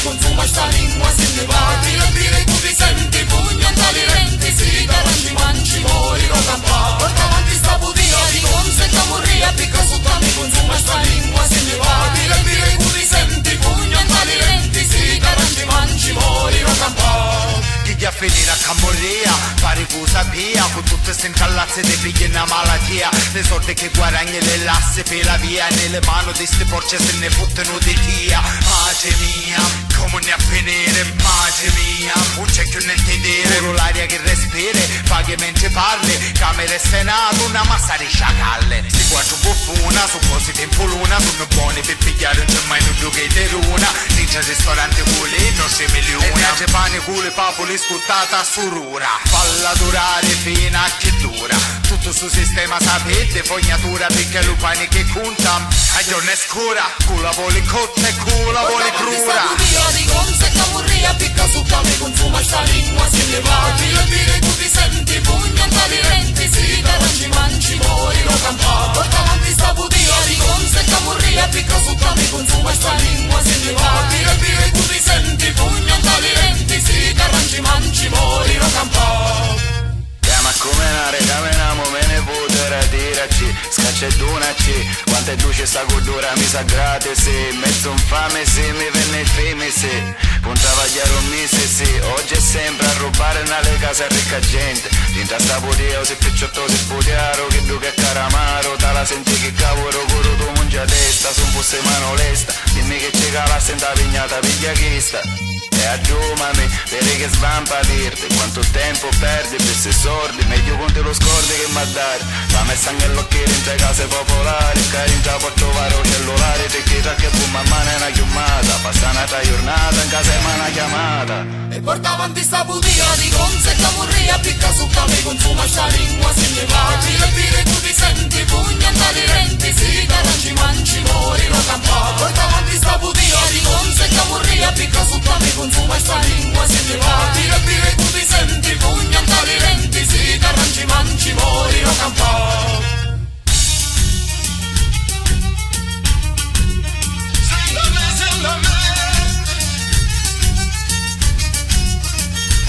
Consuma sta lingua se ne va, dire tu ti senti, pugni a tali renti, si garanti manci, mori, lo campa. Porta avanti sta budia, di conse che morria, picca su tami, consuma sta lingua se ne va, dire tu ti senti, pugni a tali renti, si garanti manci, mori, lo campa. Chi a finire a Camorria, pare che sapia, con tutte queste intrallazze di figli una malattia, le sorte che guadagni le lasse per la via, nelle mani di ste porce se ne fottono di tia. Pace mia, come ne a finire, pace mia, un cerchio nel tenere, puro l'aria che respiri, paghi mentre parli, camera e senato, una massa di sciacalle. Si quattro buffona, su cose tempo luna, sono buoni per pigliare, non c'è mai nudo che te runa, dice al ristorante culi, non c'è milione, e piace pane, culi, papoli, scottata surura, falla durare fino a che dura, tutto sul sistema sapete, fognatura, perché lupani che conta, a giorno è scura, culla voli cotta e culla voli crura. Di conse che morria, picca su tami, consuma sta lingua se ne va, dire tu ti senti, pugni a tali renti, si garanti manci, mori, lo campa. Porta avanti sta budia, di conse che morria, picca su tami, consuma sta lingua se ne va, dire tu ti senti, pugni a tali renti, si garanti manci, mori, lo campa. Ma come nare, caminiamo, me ne potrà dirci, scaccia e donaci, quanto è dolce sta cultura, mi sa gratis, mezzo infame se mi venne il fame se, puntava chiaro un mese se, oggi è sempre a rubare nelle case a ricca gente, dinta sta podia, se picciotto si spudiaro, che duca è caramaro, te la senti che cavolo, curo tu mungia testa, su un fosse mano lesta, dimmi che c'è cala senta pignata, piglia chista. E aggiumami, vedi che svampa a dirti quanto tempo perdi per questi sordi, meglio con te lo scordi che m'ha dare. Fammi sangue all'occhio in tre case popolari, che in già può trovare un cellulare, c'è chi già che bomba a mano è una chiamata, passa un'altra giornata in casa è una chiamata. E porta avanti sta budia, di conse che morria, picca su tami, consuma sta lingua se ne va, dire tu ti senti, pugni a tali renti, si garanti manci, mori, lo campa. Porta avanti sta budia, di conse che morria, picca su tami, consuma sta lingua se ne va, dire tu ti senti, pugni a tali renti, si garanti manci, mori, lo campa.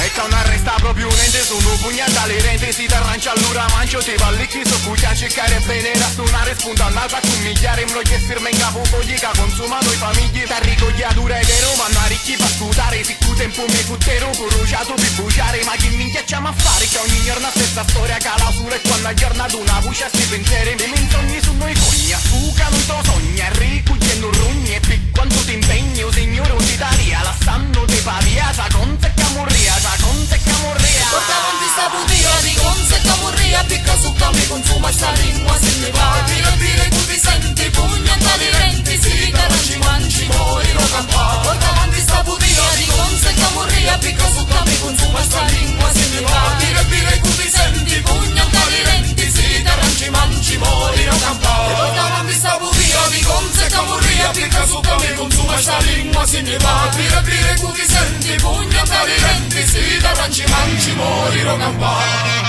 E che non arresta proprio niente, sono pugnata alle rente, si t'arrancia all'ura mancio, ti vallicchi su cui a cercare bene da suonare, spunta un'altra a migliare, me lo che firma in capo fogli che consumano i famigli, da ricogliatura è vero, ma non arricchi per scutare, si tu tempo mi futtero, coruciato per buciare, ma che minchia c'è a fare, che ogni giorno stessa storia cala sulle, quando a giornata una buccia sti pensieri, mi menzogni su noi cogna, fuga non to sogna, ricogliendo rogni, e per quanto ti impegni, o signore d'Italia, la stanno di pavia, sa conte che morria, sa conte che morria. Porta avanti sta budia, di conse che morria, picca su tami, consuma sta lingua se ne va, dire tu ti senti, pugni a tali renti, si garanti manci, mori, lo campa. Porta avanti sta budia, di conse che morria, picca su tami, consuma sta lingua se ne va, dire tu ti senti, pugni a tali renti, si garanti manci, mori, lo campa. E porta avanti sta budia, di conse che morria, picca su tami, consuma sta lingua se ne va, dire tu ti senti, pugni a tali renti, si garanti manci, mori, lo campa.